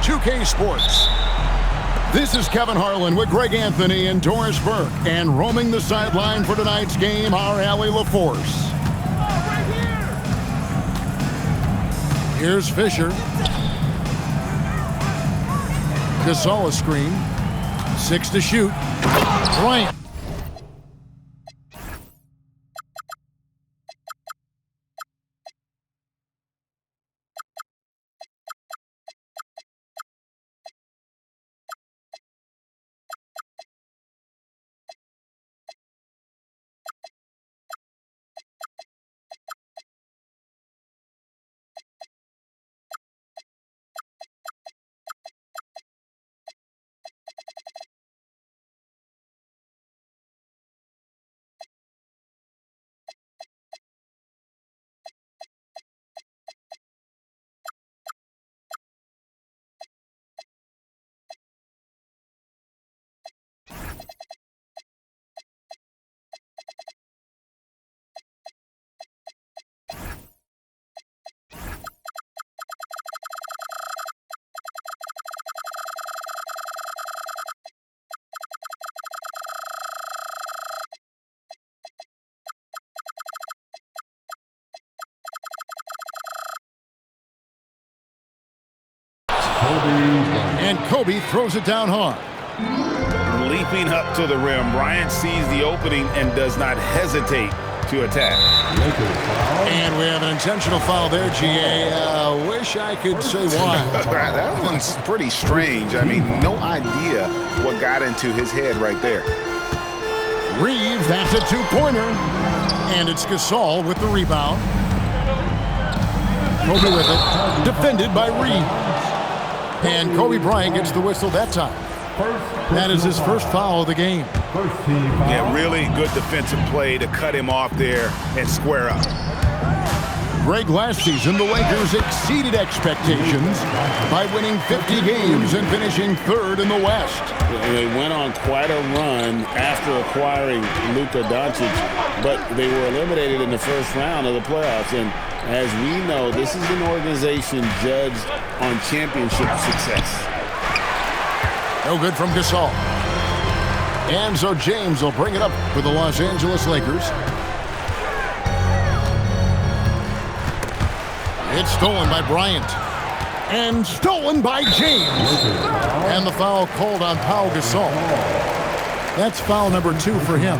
2K Sports. This is Kevin Harlan with Greg Anthony and Doris Burke. And roaming the sideline for tonight's game, our Allie LaForce. Here's Fisher. Gasol a screen. 6 to shoot. Bryant. And Kobe throws it down hard. Leaping up to the rim, Bryant sees the opening and does not hesitate to attack. And we have an intentional foul there, GA. Wish I could say why. That one's pretty strange. I mean, no idea what got into his head right there. Reeves, that's a two-pointer. And it's Gasol with the rebound. Kobe with it. Defended by Reeves. And Kobe Bryant gets the whistle that time. That is his first foul of the game. Yeah, really good defensive play to cut him off there and square up. Greg, last season, the Lakers exceeded expectations by winning 50 games and finishing third in the West. They went on quite a run after acquiring Luka Doncic, but they were eliminated in the first round of the playoffs. And as we know, this is an organization judged on championship success. No good from Gasol. And so James will bring it up for the Los Angeles Lakers. It's stolen by Bryant. And stolen by James. And the foul called on Pau Gasol. That's foul number 2 for him.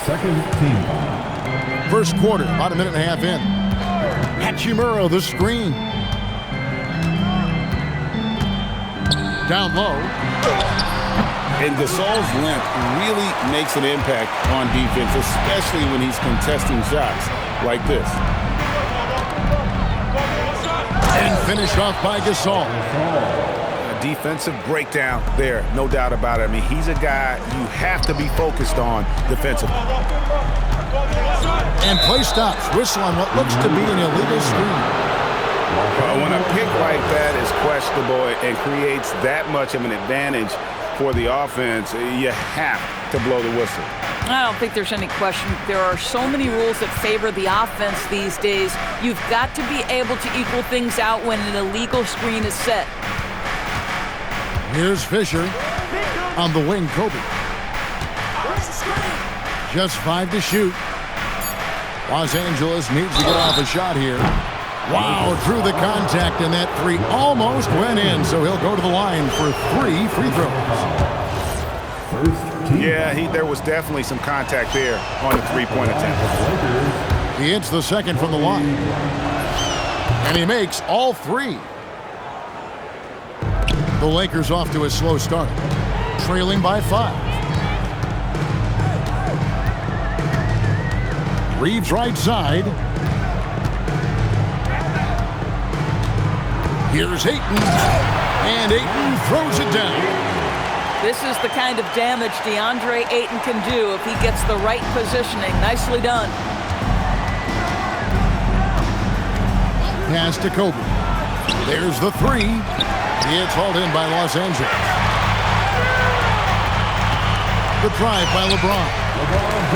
Second team. First quarter, about a minute and a half in. Hachimura, the screen. Down low. And Gasol's length really makes an impact on defense, especially when he's contesting shots like this. And finished off by Gasol. A defensive breakdown there, no doubt about it. I mean, he's a guy you have to be focused on defensively. And play stops. Whistle on what looks to be an illegal screen. When a pick like that is questionable and creates that much of an advantage for the offense, you have to blow the whistle. I don't think there's any question. There are so many rules that favor the offense these days. You've got to be able to equal things out when an illegal screen is set. Here's Fisher on the wing, Kobe. Just 5 to shoot. Los Angeles needs to get off a shot here. Wow, through the contact, and that 3 almost went in, so he'll go to the line for 3 free throws. Yeah, there was definitely some contact there on the three-point attempt. He hits the second from the line. And he makes all 3. The Lakers off to a slow start, trailing by 5. Reeves right side. Here's Ayton, and Ayton throws it down. This is the kind of damage DeAndre Ayton can do if he gets the right positioning. Nicely done. Pass to Kobe. There's the 3. It's hauled in by Los Angeles. The drive by LeBron.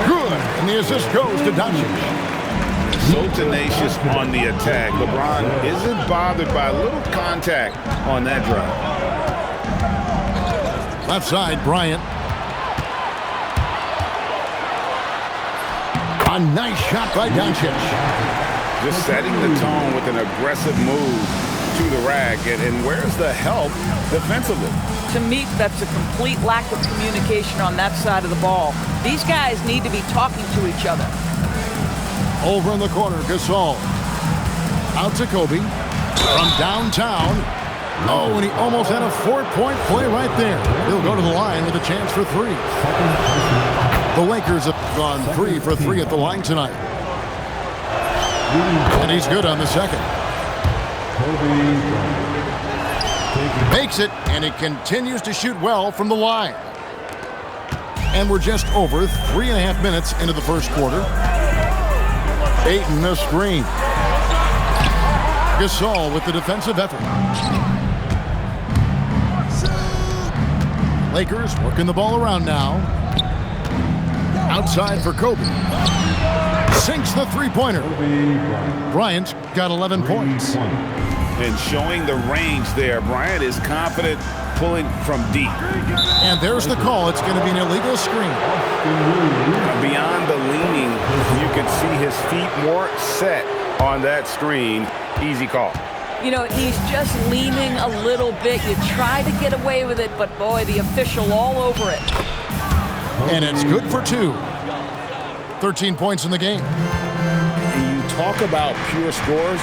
Good, and the assist goes to Doncic. so tenacious on the attack. LeBron isn't bothered by a little contact on that drive. Left side, Bryant. A nice shot by Doncic. Just setting the tone with an aggressive move to the rack. And where's the help defensively? To me, that's a complete lack of communication on that side of the ball. These guys need to be talking to each other. Over in the corner, Gasol. Out to Kobe. From downtown. Oh, and he almost had a 4-point play right there. He'll go to the line with a chance for three. The Lakers have gone 3 for 3 at the line tonight. And he's good on the second. Makes it, and he continues to shoot well from the line. And we're just over 3.5 minutes into the first quarter. Ayton the screen. Gasol with the defensive effort. Lakers working the ball around now. Outside for Kobe. Sinks the three-pointer. Bryant got 11 points. And showing the range there, Bryant is confident pulling from deep. And there's the call. It's going to be an illegal screen. Beyond the leaning, you can see his feet more set on that screen. Easy call. You know, he's just leaning a little bit. You try to get away with it, but boy, the official all over it. And it's good for 2. 13 points in the game. You talk about pure scores.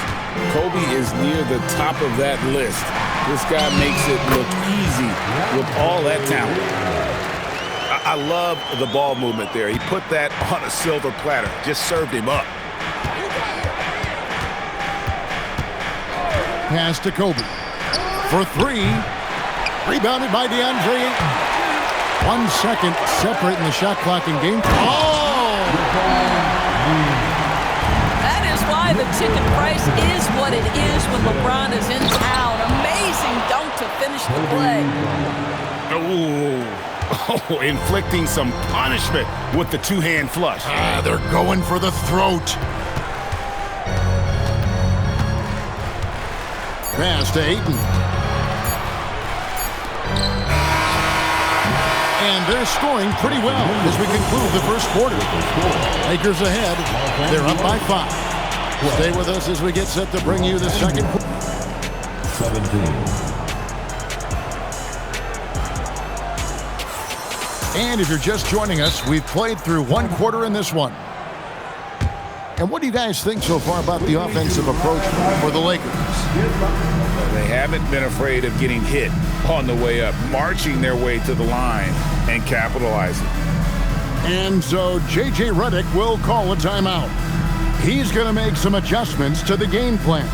Kobe is near the top of that list. This guy makes it look easy with all that talent. I love the ball movement there. He put that on a silver platter. Just served him up. Pass to Kobe. For 3. Rebounded by DeAndre Ayton. 1 second separating the shot clock in game. Oh! That is why the ticket price is what it is when LeBron is in town. Amazing dunk to finish the play. Oh, inflicting some punishment with the two-hand flush. They're going for the throat. Pass to Ayton. And they're scoring pretty well as we conclude the first quarter. Lakers ahead. They're up by 5. Stay with us as we get set to bring you the second quarter. 17. And if you're just joining us, we've played through 1 quarter in this one. And what do you guys think so far about the offensive approach for the Lakers? They haven't been afraid of getting hit on the way up, marching their way to the line and capitalizing. And so J.J. Redick will call a timeout. He's going to make some adjustments to the game plan.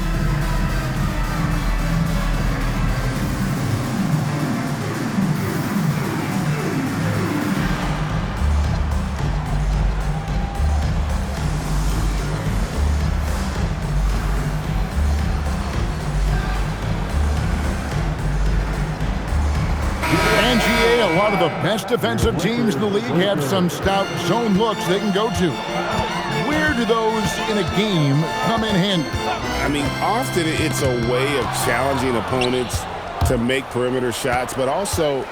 A lot of the best defensive teams in the league have some stout zone looks they can go to. Where do those in a game come in handy? I mean, often it's a way of challenging opponents to make perimeter shots, but also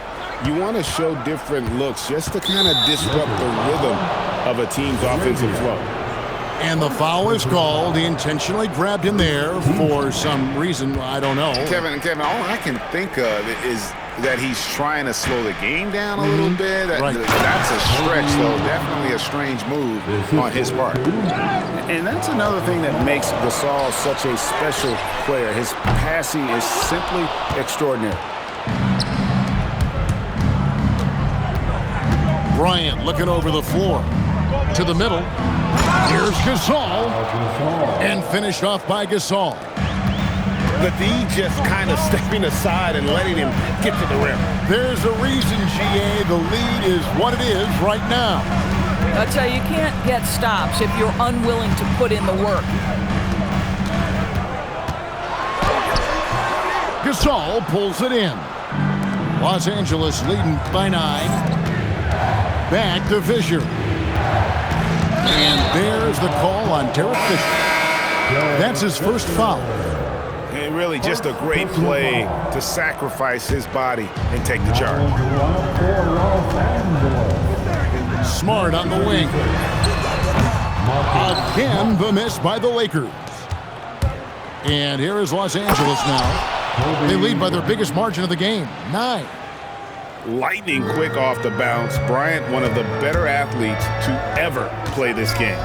you want to show different looks just to kind of disrupt the rhythm of a team's offensive flow. And the foul is called. He intentionally grabbed him there for some reason. I don't know. Kevin, all I can think of is that he's trying to slow the game down a little bit. That's a stretch, though. Definitely a strange move on his part. And that's another thing that makes Gasol such a special player. His passing is simply extraordinary. Bryant looking over the floor to the middle. Here's Gasol. And finished off by Gasol. The D just kind of stepping aside and letting him get to the rim. There's a reason, GA. The lead is what it is right now. I tell you, you can't get stops if you're unwilling to put in the work. Gasol pulls it in. Los Angeles leading by 9. Back to Fisher. And there's the call on Derek Fisher. That's his first foul. And really just a great play to sacrifice his body and take the charge. Smart on the wing. Again, the miss by the Lakers. And here is Los Angeles now. They lead by their biggest margin of the game, 9. Lightning quick off the bounce. Bryant, one of the better athletes to ever play this game.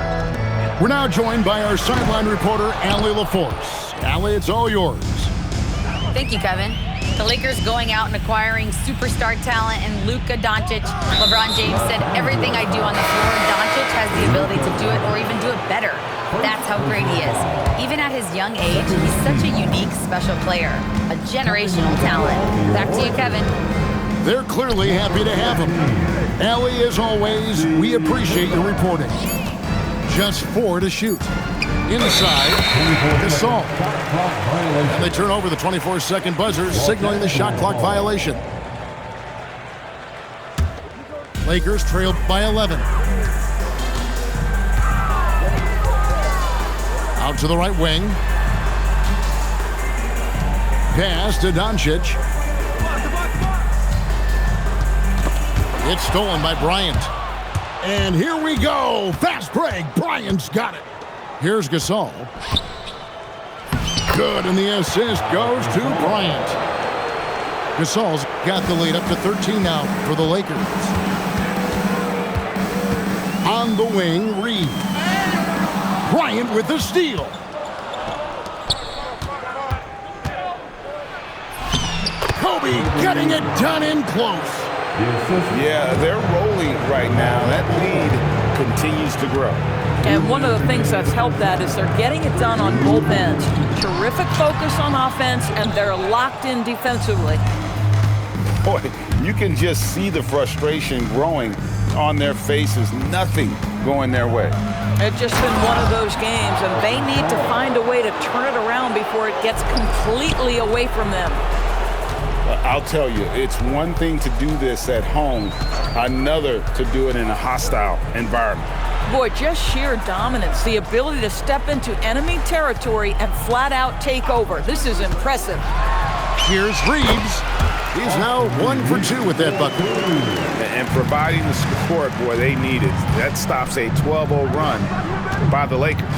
We're now joined by our sideline reporter, Allie LaForce. Allie, it's all yours. Thank you, Kevin. The Lakers going out and acquiring superstar talent in Luka Doncic. LeBron James said, everything I do on the floor, Doncic has the ability to do it or even do it better. That's how great he is. Even at his young age, he's such a unique, special player. A generational talent. Back to you, Kevin. They're clearly happy to have him. Allie, as always, we appreciate your reporting. Just 4 to shoot. Inside, Gasol. And they turn over the 24-second buzzer, signaling the shot clock violation. Lakers trailed by 11. Out to the right wing. Pass to Doncic. It's stolen by Bryant. And here we go. Fast break. Bryant's got it. Here's Gasol. Good, and the assist goes to Bryant. Gasol's got the lead up to 13 now for the Lakers. On the wing, Reed. Bryant with the steal. Kobe getting it done in close. Yeah, they're rolling right now. That lead continues to grow. And one of the things that's helped that is they're getting it done on both ends. Terrific focus on offense, and they're locked in defensively. Boy, you can just see the frustration growing on their faces. Nothing going their way. It's just been one of those games, and they need to find a way to turn it around before it gets completely away from them. I'll tell you, it's one thing to do this at home, another to do it in a hostile environment. Boy, just sheer dominance, the ability to step into enemy territory and flat out take over. This is impressive. Here's Reeves. He's now 1 for 2 with that bucket. And providing the support, boy, they need it. That stops a 12-0 run by the Lakers.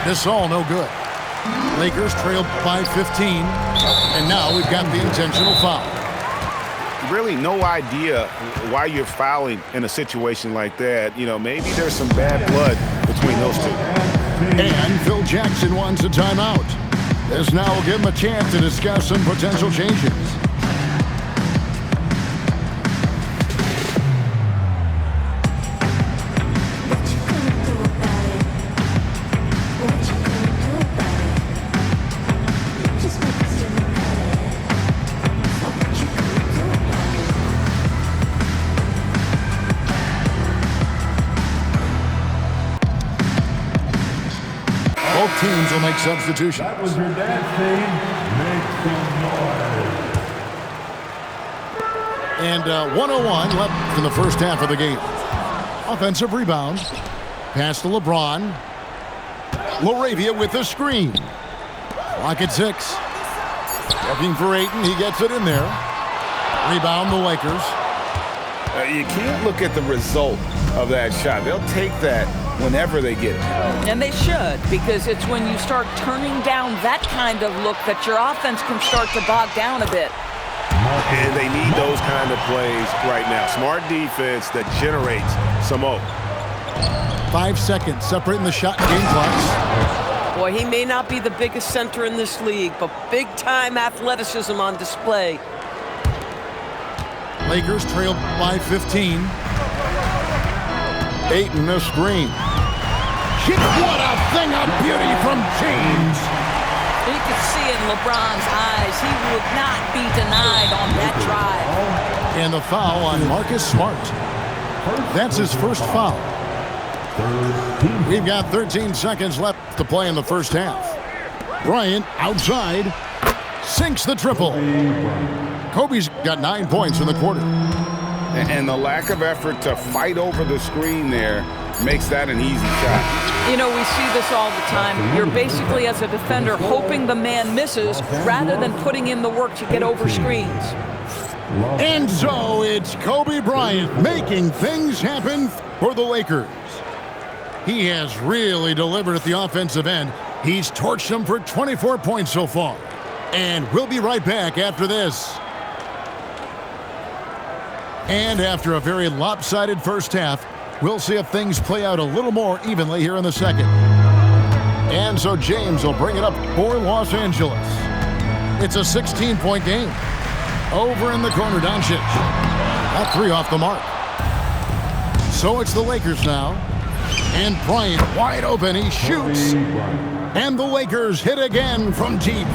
This all no good. Lakers trailed by 15, and now we've got the intentional foul. Really no idea why you're fouling in a situation like that. You know, maybe there's some bad blood between those two. And Phil Jackson wants a timeout. This now will give him a chance to discuss some potential changes. Both teams will make substitutions. That was your dance team. Make some noise. And 1:01 left in the first half of the game. Offensive rebound. Pass to LeBron. Laravia with the screen. Clock at 6. Looking for Ayton. He gets it in there. Rebound the Lakers. You can't look at the result of that shot. They'll take that whenever they get it. And they should, because it's when you start turning down that kind of look that your offense can start to bog down a bit. And they need those kind of plays right now. Smart defense that generates some hope. 5 seconds separating the shot and game clocks. Boy, he may not be the biggest center in this league, but big-time athleticism on display. Lakers trailed by 15. Ayton the screen. What a thing of beauty from James. You could see in LeBron's eyes, he would not be denied on that drive. And the foul on Marcus Smart. That's his first foul. We've got 13 seconds left to play in the first half. Bryant outside. Sinks the triple. Kobe's got 9 points in the quarter. And the lack of effort to fight over the screen there makes that an easy shot. You know, we see this all the time. You're basically, as a defender, hoping the man misses rather than putting in the work to get over screens. And so it's Kobe Bryant making things happen for the Lakers. He has really delivered at the offensive end. He's torched them for 24 points so far. And we'll be right back after this. And after a very lopsided first half, we'll see if things play out a little more evenly here in the second. And so James will bring it up for Los Angeles. It's a 16-point game. Over in the corner, Doncic. That three off the mark. So it's the Lakers now. And Bryant wide open. He shoots. And the Lakers hit again from deep.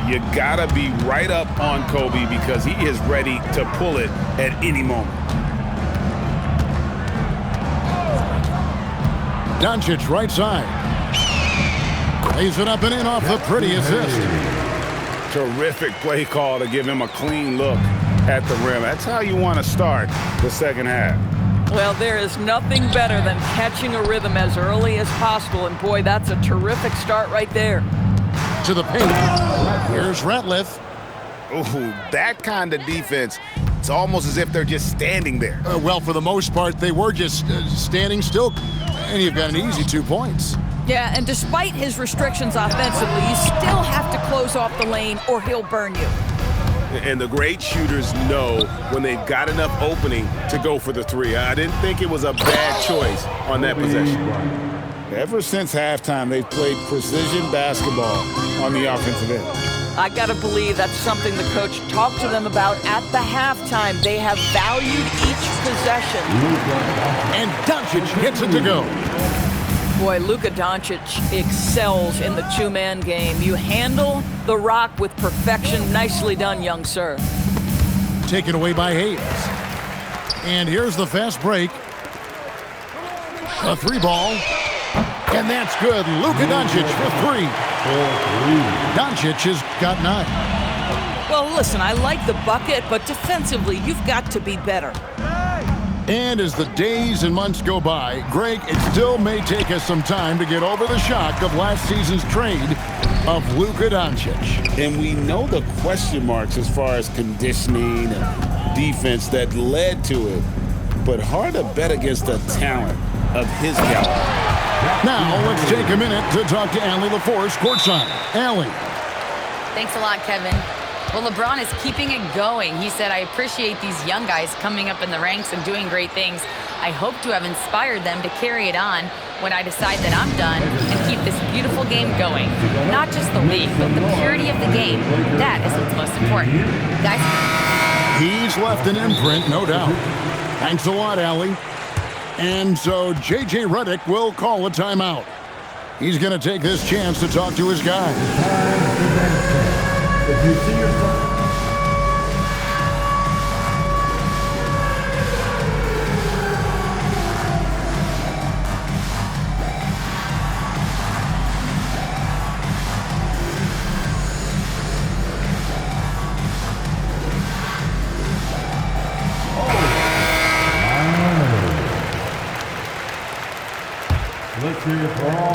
You gotta be right up on Kobe because he is ready to pull it at any moment. Doncic right side. Lays it up and in off the pretty assist. Terrific play call to give him a clean look at the rim. That's how you want to start the second half. Well, there is nothing better than catching a rhythm as early as possible. And boy, that's a terrific start right there. To the paint. Here's Ratliff. Ooh, that kind of defense, it's almost as if they're just standing there. Well, for the most part, they were just standing still. And you've got an easy 2 points. Yeah, and despite his restrictions offensively, you still have to close off the lane or he'll burn you. And the great shooters know when they've got enough opening to go for the three. I didn't think it was a bad choice on that possession. Ever since halftime, they've played precision basketball on the offensive end. I got to believe that's something the coach talked to them about at the halftime. They have valued each possession. And Doncic gets it to go. Boy, Luka Doncic excels in the two-man game. You handle the rock with perfection. Nicely done, young sir. Taken away by Hayes. And here's the fast break. A three ball. And that's good. Luka Doncic for three. Doncic has got 9. Well, listen, I like the bucket, but defensively, you've got to be better. And as the days and months go by, Greg, it still may take us some time to get over the shock of last season's trade of Luka Doncic. And we know the question marks as far as conditioning and defense that led to it, but hard to bet against the talent of his caliber. Now, let's take a minute to talk to Allie LaForce courtside. Allie. Thanks a lot, Kevin. Well, LeBron is keeping it going. He said, I appreciate these young guys coming up in the ranks and doing great things. I hope to have inspired them to carry it on when I decide that I'm done and keep this beautiful game going. Not just the league, but the purity of the game. That is what's most important. Guys? He's left an imprint, no doubt. Thanks a lot, Allie. And so J.J. Redick will call a timeout. He's going to take this chance to talk to his guy. If you see yourself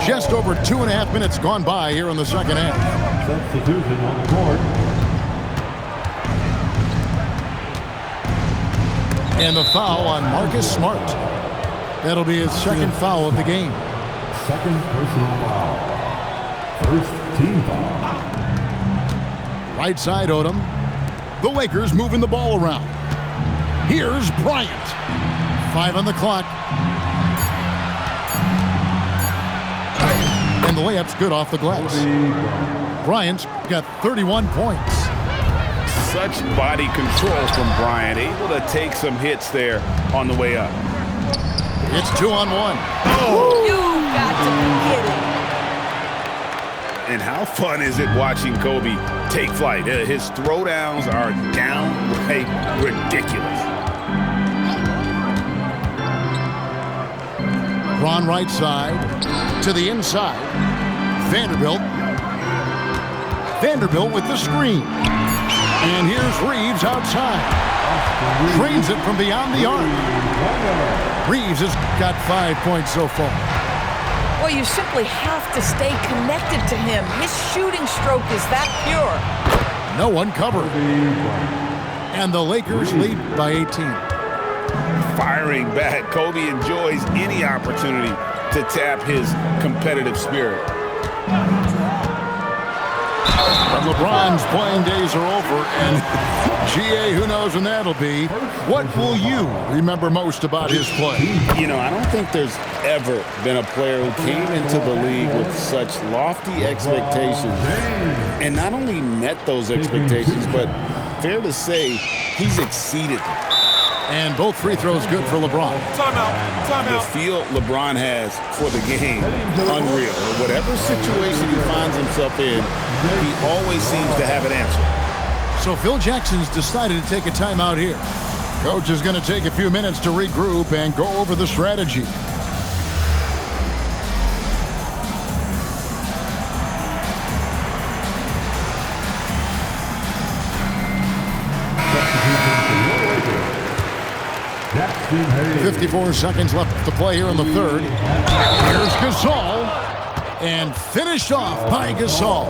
Just over 2.5 minutes gone by here in the second half. Substitution on the court. And the foul on Marcus Smart. That'll be his second foul of the game. Second personal foul. First team foul. Right side, Odom. The Lakers moving the ball around. Here's Bryant. 5 on the clock. And the layup's good off the glass. Bryant's got 31 points. Such body control from Bryant, able to take some hits there on the way up. It's 2-on-1. Oh! You got to be kidding. And how fun is it watching Kobe take flight? His throwdowns are downright ridiculous. Ron right side to the inside. Vanderbilt with the screen. And here's Reeves outside. Drains it from beyond the arc. Reeves has got 5 points so far. Well, you simply have to stay connected to him. His shooting stroke is that pure. No one covered. And the Lakers lead by 18. Firing back. Kobe enjoys any opportunity to tap his competitive spirit. And LeBron's playing days are over, and GA, who knows when that'll be. What will you remember most about his play? You know, I don't think there's ever been a player who came into the league with such lofty expectations and not only met those expectations, but fair to say, he's exceeded them. And both free throws good for LeBron. The feel LeBron has for the game, unreal. Whatever situation he finds himself in, he always seems to have an answer. So Phil Jackson's decided to take a timeout here. Coach is going to take a few minutes to regroup and go over the strategy. Jackson Hayes. 54 seconds left to play here in the third. Here's Gasol. And finished off by Gasol.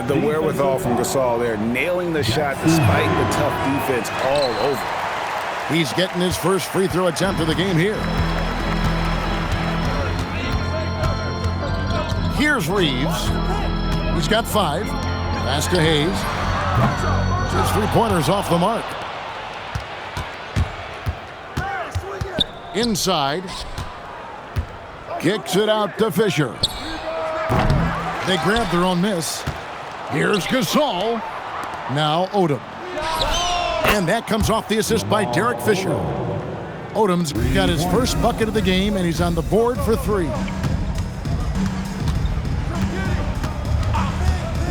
The wherewithal from Gasol there, nailing the shot despite the tough defense all over. He's getting his first free throw attempt of the game here. Here's Reeves. He's got 5. Pass to Hayes. His three-pointers off the mark. Inside. Kicks it out to Fisher. They grab their own miss. Here's Gasol. Now Odom. And that comes off the assist by Derek Fisher. Odom's got his first bucket of the game, and he's on the board for 3.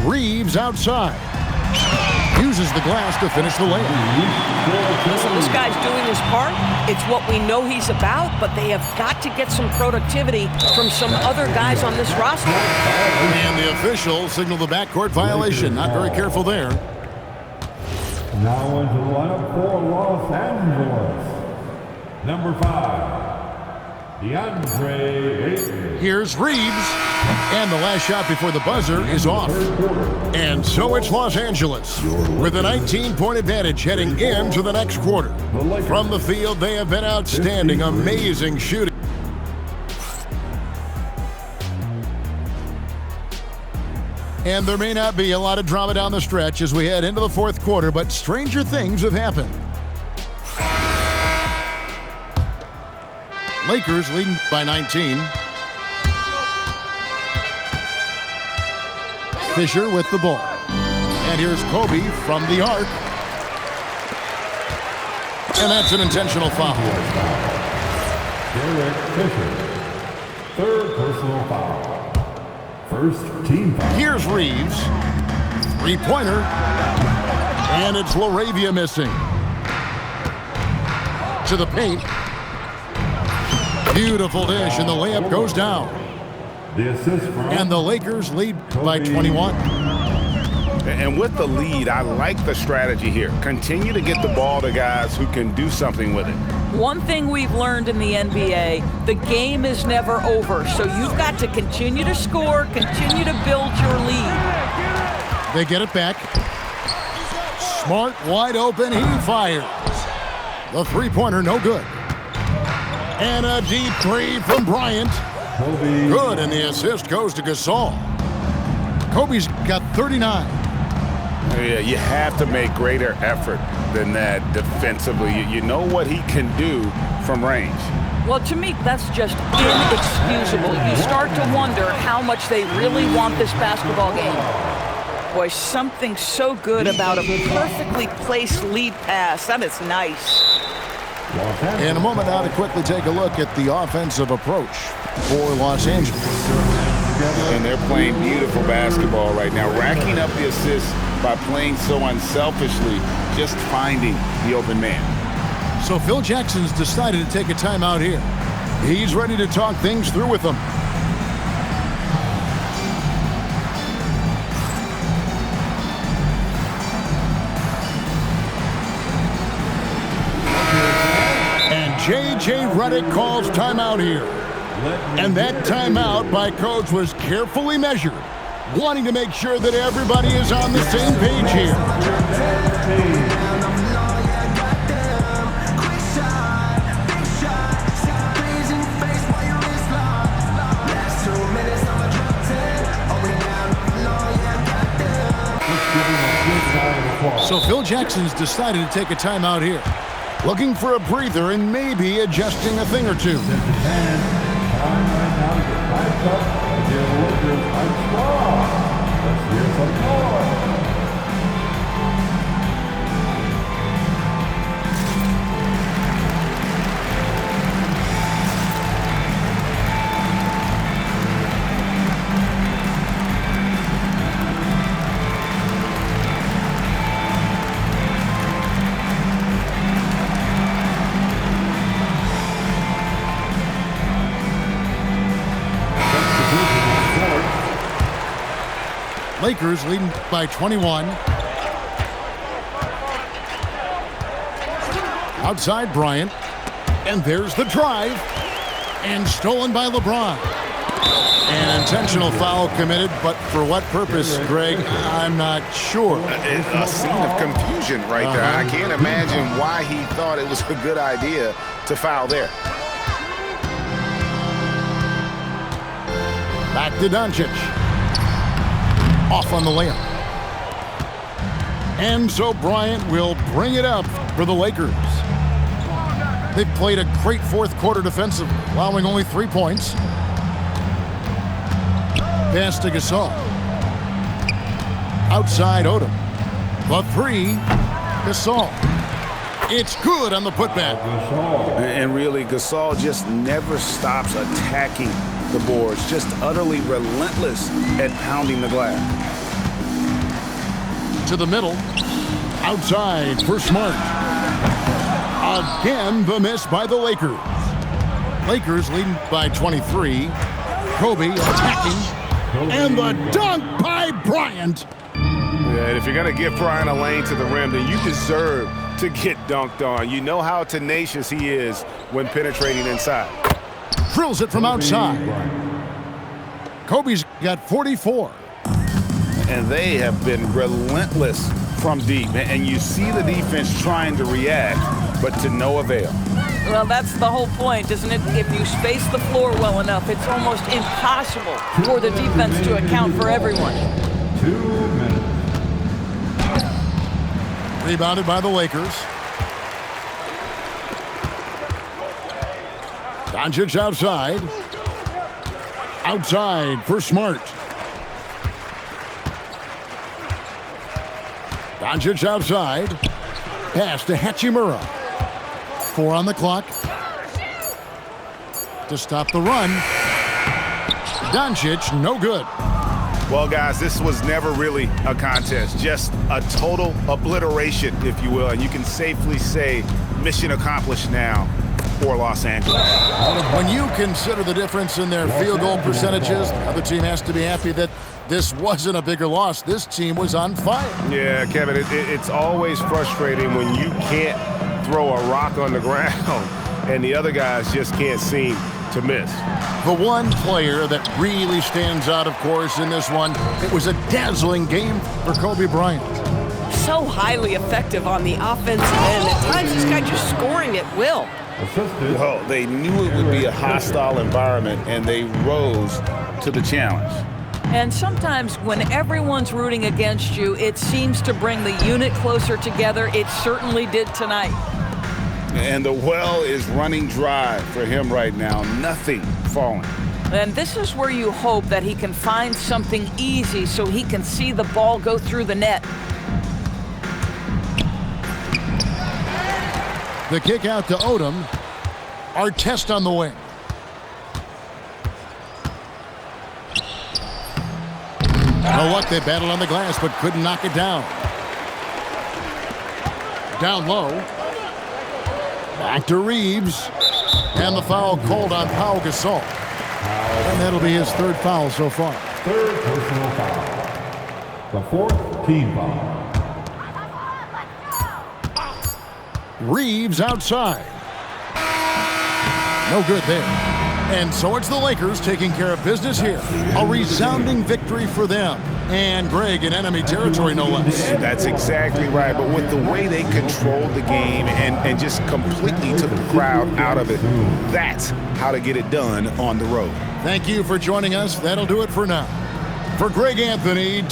Reeves outside. Uses the glass to finish the layup. Listen, this guy's doing his part. It's what we know he's about, but they have got to get some productivity from some other guys on this roster. And the official signaled the backcourt violation. Not very careful there. Now into the lineup for Los Angeles. Number 5, DeAndre Ayton. Here's Reeves. And the last shot before the buzzer is off. And so it's Los Angeles with a 19-point advantage heading into the next quarter. From the field, they have been outstanding, amazing shooting. And there may not be a lot of drama down the stretch as we head into the fourth quarter, but stranger things have happened. Lakers leading by 19. Fisher with the ball. And here's Kobe from the arc. And that's an intentional foul. Derek Fisher. 3rd personal foul. 1st team foul. Here's Reeves. Three-pointer. And it's LaRavia missing. To the paint. Beautiful dish, and the layup goes down. The assist from And the Lakers lead by 21. And with the lead, I like the strategy here. Continue to get the ball to guys who can do something with it. One thing we've learned in the NBA, the game is never over. So you've got to continue to score, continue to build your lead. They get it back. Smart, wide open, he fires. The three-pointer, no good. And a deep 3 from Bryant. Kobe. Good, and the assist goes to Gasol. Kobe's got 39. Yeah, you have to make greater effort than that defensively. You know what he can do from range. Well, to me, that's just inexcusable. You start to wonder how much they really want this basketball game. Boy, something so good about a perfectly placed lead pass. That is nice. In a moment now to quickly take a look at the offensive approach for Los Angeles. And they're playing beautiful basketball right now, racking up the assists by playing so unselfishly, just finding the open man. So Phil Jackson's decided to take a timeout here. He's ready to talk things through with them. J.J. Redick calls timeout here. And that timeout by Coach was carefully measured, wanting to make sure that everybody is on the same page here. So Phil Jackson's decided to take a timeout here, looking for a breather and maybe adjusting a thing or two. Lakers leading by 21. Outside Bryant. And there's the drive. And stolen by LeBron. An intentional foul committed, but for what purpose, Greg? I'm not sure. A scene of confusion right there. I can't imagine why he thought it was a good idea to foul there. Back to Doncic. Off on the layup. And so Bryant will bring it up for the Lakers. They've played a great fourth quarter defensively, allowing only 3 points. Pass to Gasol. Outside Odom. The three. Gasol. It's good on the putback. And really, Gasol just never stops attacking the boards, just utterly relentless at pounding the glass. To the middle. Outside for Smart. Again, the miss by the Lakers. Lakers leading by 23. Kobe attacking. And the dunk by Bryant. Yeah, and if you're going to give Bryant a lane to the rim, then you deserve to get dunked on. You know how tenacious he is when penetrating inside. Drills it from outside. Kobe's got 44. And they have been relentless from deep. And you see the defense trying to react, but to no avail. Well, that's the whole point, isn't it? If you space the floor well enough, it's almost impossible for the defense to account for everyone. 2 minutes. Rebounded by the Lakers. Doncic outside. Outside for Smart. Doncic outside. Pass to Hachimura. 4 on the clock. To stop the run. Doncic, no good. Well, guys, this was never really a contest, just a total obliteration, if you will. And you can safely say mission accomplished now for Los Angeles. When you consider the difference in their field goal percentages, the other team has to be happy that this wasn't a bigger loss. This team was on fire. Yeah, Kevin, it's always frustrating when you can't throw a rock on the ground and the other guys just can't seem to miss. The one player that really stands out, of course, in this one, it was a dazzling game for Kobe Bryant. So highly effective on the offensive end. At times, this guy just scoring at will. Well, they knew it would be a hostile environment, and they rose to the challenge. And sometimes when everyone's rooting against you, it seems to bring the unit closer together. It certainly did tonight. And the well is running dry for him right now. Nothing falling. And this is where you hope that he can find something easy so he can see the ball go through the net. The kick out to Odom. Artest on the wing. No luck, they battled on the glass but couldn't knock it down. Down low. Back to Reeves. And the foul called on Pau Gasol. And that'll be his third foul so far. Third personal foul. The fourth team foul. Reeves outside. No good there. And so it's the Lakers taking care of business here. A resounding victory for them. And Greg in enemy territory, no less. That's exactly right. But with the way they controlled the game and just completely took the crowd out of it, that's how to get it done on the road. Thank you for joining us. That'll do it for now. For Greg Anthony,